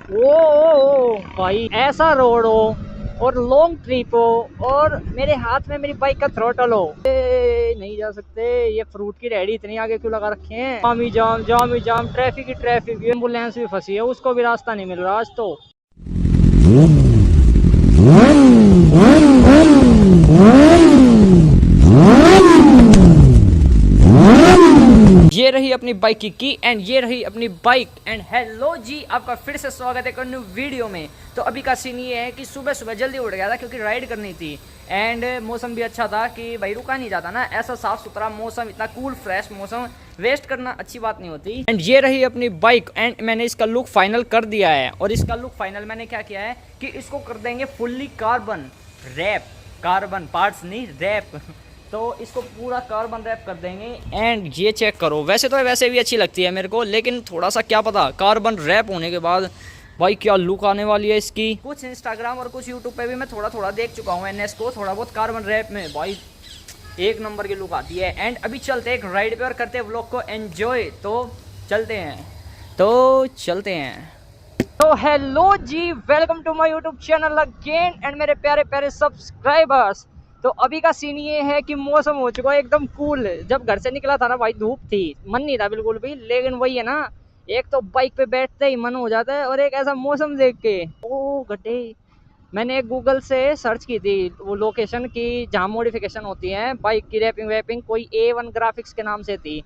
ओ भाई, ऐसा रोड हो और लॉन्ग ट्रिप हो और मेरे हाथ में मेरी बाइक का थ्रोटल हो, नहीं जा सकते। ये फ्रूट की रेडी इतनी आगे क्यों लगा रखे हैं? जाम ही जाम, ट्रैफिक ही ट्रैफिक, एम्बुलेंस भी फंसी है, उसको भी रास्ता नहीं मिल रहा आज तो। ये रही अपनी बाइक की एंड ये रही अपनी बाइक एंड हेलो जी, आपका फिर से स्वागत है एक न्यू वीडियो में। तो अभी का सीन ये है कि सुबह सुबह जल्दी उठ गया था क्योंकि राइड करनी थी एंड मौसम भी अच्छा था कि भाई रुका नहीं जाता ना, ऐसा साफ सुथरा मौसम, इतना कूल फ्रेश मौसम वेस्ट करना अच्छी बात नहीं होती। एंड ये रही अपनी बाइक एंड मैंने इसका लुक फाइनल कर दिया है। और इसका लुक फाइनल मैंने क्या किया है कि इसको कर देंगे fully carbon wrap, carbon parts नहीं रैप तो इसको पूरा कार्बन रैप कर देंगे। एंड ये चेक करो, वैसे तो वैसे भी अच्छी लगती है मेरे को, लेकिन थोड़ा सा क्या पता कार्बन रैप होने के बाद भाई क्या लुक आने वाली है इसकी। कुछ इंस्टाग्राम और कुछ यूट्यूब पे भी मैं थोड़ा थोड़ा देख चुका हूँ एनएस को, थोड़ा बहुत कार्बन रैप में भाई एक नंबर की लुक आती है। एंड अभी चलते हैं एक राइड पे और करते हैं व्लॉग को एंजॉय। तो चलते हैं। तो हेलो जी, welcome to my YouTube channel again and मेरे प्यारे प्यारे सब्सक्राइबर्स। तो अभी का सीन ये है कि मौसम हो चुका है एकदम कूल। जब घर से निकला था ना भाई, धूप थी, मन नहीं था बिल्कुल भी, लेकिन वही है ना, एक तो बाइक पे बैठते ही मन हो जाता है और एक ऐसा मौसम देख के ओ गड्ढे। मैंने एक गूगल से सर्च की थी वो लोकेशन की जहाँ मॉडिफिकेशन होती है बाइक की, रैपिंग वैपिंग, कोई A1 ग्राफिक्स के नाम से थी।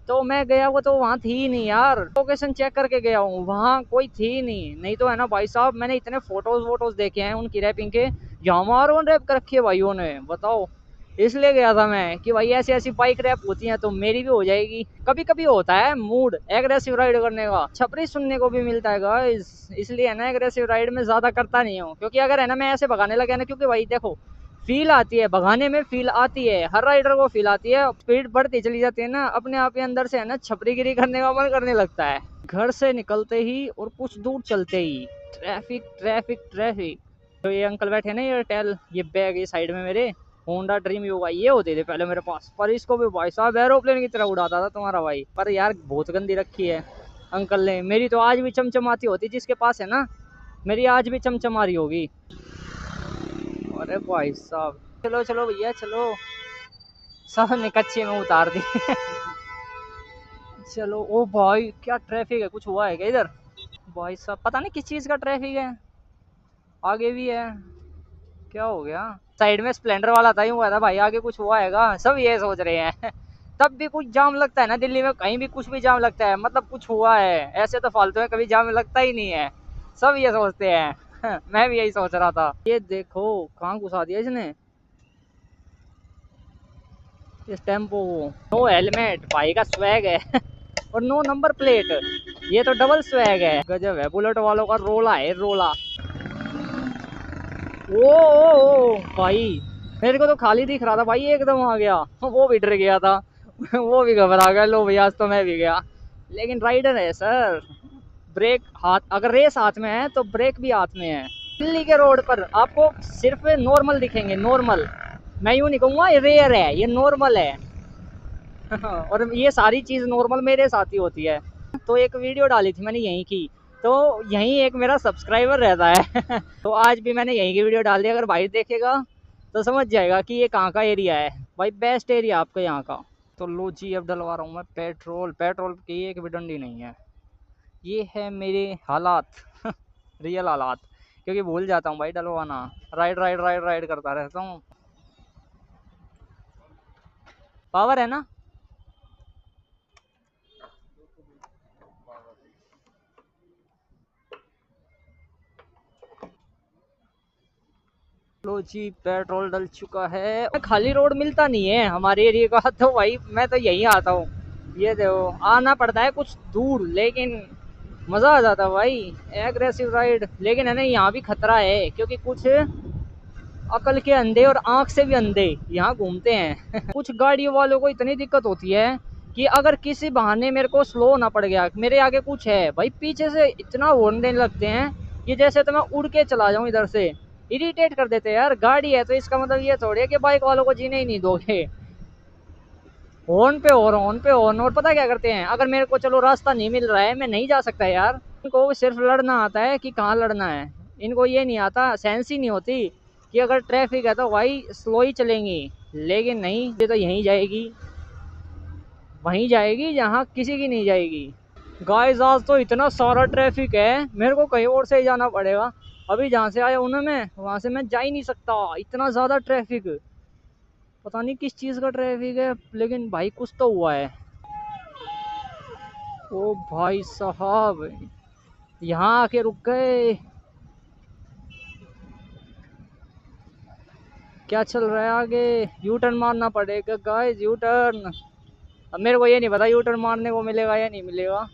तो मैं गया, वो तो वहाँ थी ही नहीं यार। लोकेशन चेक करके गया हूँ, वहाँ कोई थी नहीं तो है ना भाई साहब, मैंने इतने फोटोज वोटोज देखे हैं उनकी रैपिंग के, यहाँ वन रैप कर रखी है भाइयों ने, बताओ। इसलिए गया था मैं कि भाई ऐसी ऐसी बाइक रैप होती हैं तो मेरी भी हो जाएगी। कभी कभी होता है मूड एग्रेसिव राइड करने का, छपरी सुनने को भी मिलता है गाइस, इसलिए है ना एग्रेसिव राइड में ज्यादा करता नहीं हूँ। क्योंकि अगर है ना मैं ऐसे भगाने लगा ना, क्योंकि भाई देखो फील आती है भगाने में, फील आती है, हर राइडर को फील आती है, स्पीड बढ़ती चली जाती है ना, अपने आप ही अंदर से है ना छपरीगिरी करने का मन करने लगता है। घर से निकलते ही और कुछ दूर चलते ही ट्रैफिक ट्रैफिक ट्रैफिक। तो ये अंकल बैठे ना एयरटेल, ये बैग ये साइड में मेरे होंडा ड्रीम योगा ये होते थे पहले मेरे पास, पर इसको भी भाई साहब एरोप्लेन की तरह उड़ाता था तुम्हारा भाई। पर यार बहुत गंदी रखी है अंकल ने, मेरी तो आज भी चमचमाती होती, जिसके पास है ना मेरी आज भी चमचमा रही होगी। अरे भाई साहब, चलो चलो भैया चलो, सब ने कच्चे में उतार दी चलो। ओ भाई क्या ट्रैफिक है, कुछ हुआ है क्या इधर? भाई साहब पता नहीं किस चीज़ का ट्रैफिक है, आगे भी है, क्या हो गया? साइड में स्प्लेंडर वाला था, यूं हुआ था भाई आगे कुछ हुआ हैगा, सब ये सोच रहे हैं तब भी कुछ जाम लगता है ना दिल्ली में, कहीं भी कुछ भी जाम लगता है मतलब कुछ हुआ है, ऐसे तो फालतू में कभी जाम लगता ही नहीं है, सब ये सोचते हैं मैं भी यही सोच रहा था। ये देखो कहाँ घुसा दिया इसने इस टेम्पो को। नो हेलमेट भाई का स्वैग है और नो नंबर प्लेट, ये तो डबल स्वैग है, गजब है। बुलेट वालों का रोला है रोला। ओ भाई, मेरे को तो खाली दिख रहा था भाई, एकदम आ गया वो भी डर गया था वो भी घबरा गया, लो भैया आज तो मैं भी गया। लेकिन राइडर है सर, ब्रेक हाथ, अगर रेस हाथ में है तो ब्रेक भी हाथ में है। दिल्ली के रोड पर आपको सिर्फ नॉर्मल दिखेंगे, नॉर्मल, मैं यूँ नहीं कहूँगा ये रेयर है, ये नॉर्मल है और ये सारी चीज़ नॉर्मल मेरे साथ ही होती है। तो एक वीडियो डाली थी मैंने यहीं की, तो यहीं एक मेरा सब्सक्राइबर रहता है तो आज भी मैंने यहीं की वीडियो डाल दी, अगर भाई देखेगा तो समझ जाएगा कि ये कहाँ का एरिया है भाई, बेस्ट एरिया आपका यहाँ का। तो लो जी अब डलवा रहा हूँ मैं पेट्रोल, पेट्रोल की एक भी डंडी नहीं है। ये है मेरे हालात रियल हालात, क्योंकि भूल जाता हूँ भाई डलवाना, राइड राइड राइड राइड करता रहता हूँ। पावर है ना? लो जी पेट्रोल डल चुका है। खाली रोड मिलता नहीं है हमारे एरिया का तो भाई मैं तो यहीं आता हूँ। ये देखो आना पड़ता है कुछ दूर, लेकिन मज़ा आ जाता है भाई एग्रेसिव राइड। लेकिन है ना यहाँ भी खतरा है, क्योंकि कुछ अकल के अंधे और आंख से भी अंधे यहाँ घूमते हैं कुछ गाड़ियों वालों को इतनी दिक्कत होती है कि अगर किसी बहाने मेरे को स्लो होना पड़ गया, मेरे आगे कुछ है भाई, पीछे से इतना हॉर्न देने लगते हैं कि जैसे तो मैं उड़ के चला जाऊं इधर से। इरिटेट कर देते हैं यार, गाड़ी है तो इसका मतलब ये थोड़ी है कि बाइक वालों को जीने ही नहीं दोगे। हॉर्न पे हॉर्न, हॉर्न पे हॉर्न। और पता क्या करते हैं, अगर मेरे को चलो रास्ता नहीं मिल रहा है, मैं नहीं जा सकता यार, इनको सिर्फ लड़ना आता है कि कहाँ लड़ना है। इनको ये नहीं आता, सेंस ही नहीं होती कि अगर ट्रैफिक है तो भाई स्लो ही चलेंगी। लेकिन नहीं, ये तो यहीं जाएगी, वहीं जाएगी जहाँ किसी की नहीं जाएगी। गाइस आज तो इतना सारा ट्रैफिक है, मेरे को कहीं और से ही जाना पड़ेगा। अभी जहाँ से आया हूँ ना मैं, वहाँ से मैं जा ही नहीं सकता, इतना ज़्यादा ट्रैफिक। पता नहीं किस चीज़ का ट्रैफिक है, लेकिन भाई कुछ तो हुआ है। ओ भाई साहब, यहाँ आके रुक गए। क्या चल रहा है आगे? यू टर्न मारना पड़ेगा गाइस, यू टर्न। अब मेरे को ये नहीं पता यू टर्न मारने को मिलेगा या नहीं मिलेगा,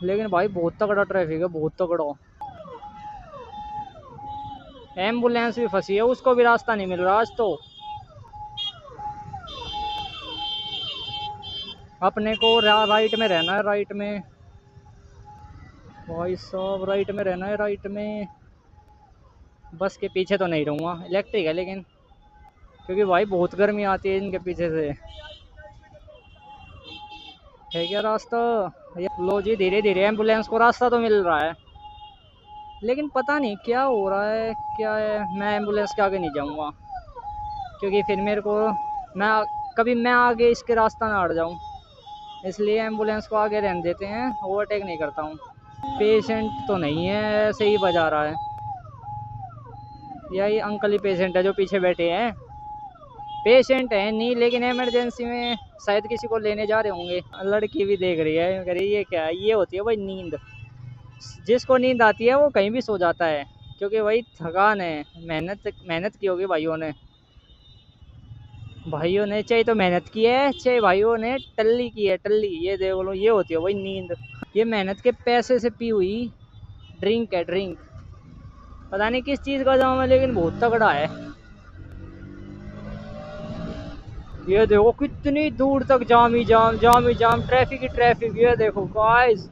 लेकिन भाई बहुत तगड़ा ट्रैफिक है, बहुत तगड़ा। एम्बुलेंस भी फंसी है, उसको भी रास्ता नहीं मिल रहा आज तो। अपने को राइट में रहना है, राइट में भाई साहब, राइट में रहना है, राइट में। बस के पीछे तो नहीं रहूँगा, इलेक्ट्रिक है लेकिन, क्योंकि भाई बहुत गर्मी आती है इनके पीछे से। है क्या रास्ता? लो जी, धीरे धीरे एम्बुलेंस को रास्ता तो मिल रहा है, लेकिन पता नहीं क्या हो रहा है, क्या है। मैं एम्बुलेंस के आगे नहीं जाऊँगा, क्योंकि फिर मेरे को, मैं कभी मैं आगे इसके रास्ता ना अड़ जाऊँ, इसलिए एम्बुलेंस को आगे रहने देते हैं, ओवरटेक नहीं करता हूँ। पेशेंट तो नहीं है, ऐसे ही बजा रहा है। यही अंकल ही पेशेंट है जो पीछे बैठे हैं। पेशेंट है नहीं, लेकिन इमरजेंसी में शायद किसी को लेने जा रहे होंगे। लड़की भी देख रही है, कह रही ये क्या है? ये होती है भाई नींद। जिसको नींद आती है वो कहीं भी सो जाता है, क्योंकि भाई थकान है, मेहनत मेहनत की होगी भाइयों ने। भाइयों ने चाहे तो मेहनत की है, चाहे भाइयों ने टल्ली की है, टल्ली। ये देख लो, ये होती है भाई नींद। ये मेहनत के पैसे से पी हुई ड्रिंक है, ड्रिंक। पता नहीं किस चीज़ का जाम है, लेकिन बहुत तगड़ा है। ये देखो कितनी दूर तक जाम ही जाम, जाम ही जाम, ट्रैफिक ही ट्रैफिक। ये देखो गाइस,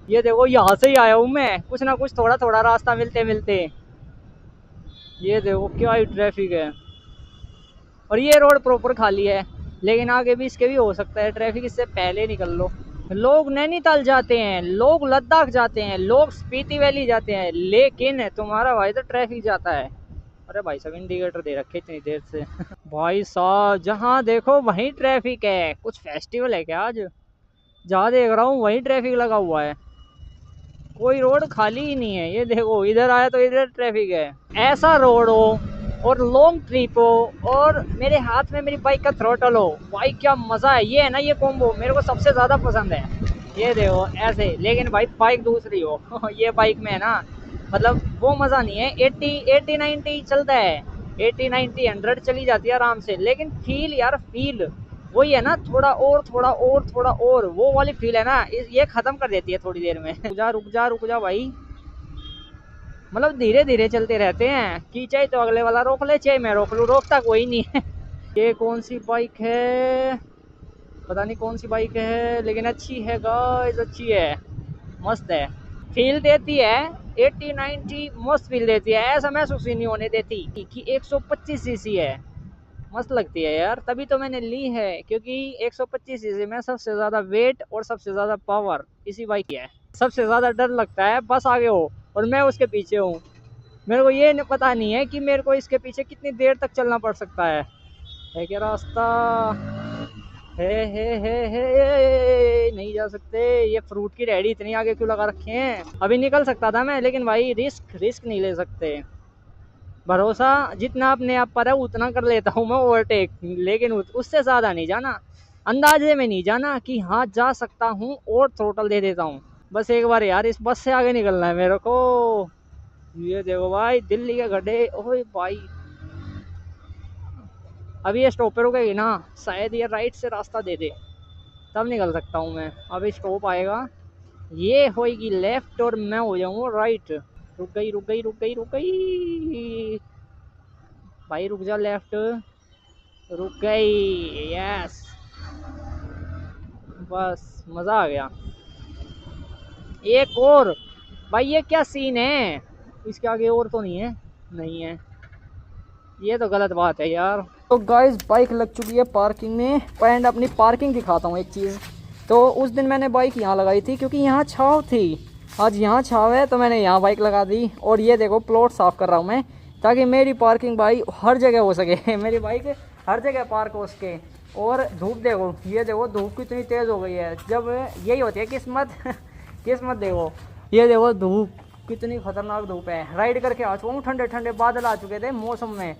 ये देखो यहाँ से ही आया हूँ मैं, कुछ ना कुछ थोड़ा थोड़ा रास्ता मिलते मिलते। ये देखो क्या ही ट्रैफिक है, और ये रोड प्रॉपर खाली है, लेकिन आगे भी इसके भी हो सकता है ट्रैफिक, इससे पहले निकल लो। लोग नैनीताल जाते हैं, लोग लद्दाख जाते हैं, लोग स्पीति वैली जाते हैं, लेकिन तुम्हारा भाई तो ट्रैफिक जाता है। अरे भाई साहब, इंडिकेटर दे रखे इतनी देर से। भाई साहब, जहाँ देखो वहीं ट्रैफिक है। कुछ फेस्टिवल है क्या आज? जहाँ देख रहा हूँ वहीं ट्रैफिक लगा हुआ है, कोई रोड खाली ही नहीं है। ये देखो, इधर आया तो इधर ट्रैफिक है। ऐसा रोड हो और लॉन्ग ट्रिप हो और मेरे हाथ में मेरी बाइक का थ्रोटल हो, भाई क्या मज़ा है। ये है ना, ये कॉम्बो मेरे को सबसे ज़्यादा पसंद है। ये देखो ऐसे, लेकिन भाई बाइक दूसरी हो। ये बाइक में है ना, मतलब वो मज़ा नहीं है। 80-90 चलता है, 80-90-100 चली जाती है आराम से, लेकिन फील यार, फील वही है ना, थोड़ा और थोड़ा और थोड़ा और, वो वाली फील है ना, ये ख़त्म कर देती है थोड़ी देर में। रुक जा रुक जा रुक जा भाई, मतलब धीरे धीरे चलते रहते हैं कि चाहे तो अगले वाला रोक ले, चाहे मैं रोक लूँ, रोकता कोई नहीं है। ये कौन सी बाइक है? पता नहीं कौन सी बाइक है, लेकिन अच्छी है गाइस, अच्छी है, मस्त है। फील देती है 80-90, मस्त फील देती है, ऐसा महसूस ही नहीं होने देती कि 125 सीसी है। मस्त लगती है यार, तभी तो मैंने ली है, क्योंकि 125 सीसी में सबसे ज़्यादा वेट और सबसे ज़्यादा पावर इसी बाइक की है। सबसे ज़्यादा डर लगता है बस आगे हो और मैं उसके पीछे हूँ। मेरे को ये पता नहीं है कि मेरे को इसके पीछे कितनी देर तक चलना पड़ सकता है। क्या रास्ता है, नहीं जा सकते। ये फ्रूट की रेहड़ी इतनी आगे क्यों लगा रखे हैं? अभी निकल सकता था मैं, लेकिन भाई रिस्क नहीं ले सकते। भरोसा जितना अपने आप पर है उतना कर लेता हूँ मैं ओवरटेक, लेकिन उससे ज़्यादा नहीं जाना, अंदाजे में नहीं जाना कि हाँ जा सकता हूँ, और थ्रोटल दे देता हूँ। बस एक बार यार इस बस से आगे निकलना है मेरे को। ये देखो भाई, दिल्ली के गड्ढे। ओए भाई, अभी ये स्टॉप पे रुकेगी ना, शायद ये राइट से रास्ता दे दे, तब निकल सकता हूँ मैं। अभी स्टॉप आएगा, ये होएगी लेफ्ट और मैं हो जाऊँगा राइट। रुक गई रुक गई रुक गई रुक गई भाई, रुक जा, लेफ्ट, रुक गई, यस, बस मज़ा आ गया। एक और भाई, ये क्या सीन है? इसके आगे और तो नहीं है? नहीं है, ये तो गलत बात है यार। तो गाइस, बाइक लग चुकी है पार्किंग में, एंड अपनी पार्किंग दिखाता हूँ एक चीज़। तो तो उस दिन मैंने बाइक यहाँ लगाई थी क्योंकि यहाँ छाँव थी। आज यहाँ छाँव है तो मैंने यहाँ बाइक लगा दी। और ये देखो प्लॉट साफ़ कर रहा हूँ मैं, ताकि मेरी पार्किंग भाई हर जगह हो सके मेरी बाइक हर जगह पार्क हो सके। और धूप देखो, ये देखो धूप कितनी तेज़ हो गई है। जब यही होती है किस्मत किस्मत देखो, ये देखो धूप कितनी खतरनाक धूप है। राइड करके आ चुका हूँ, ठंडे ठंडे बादल आ चुके थे मौसम में।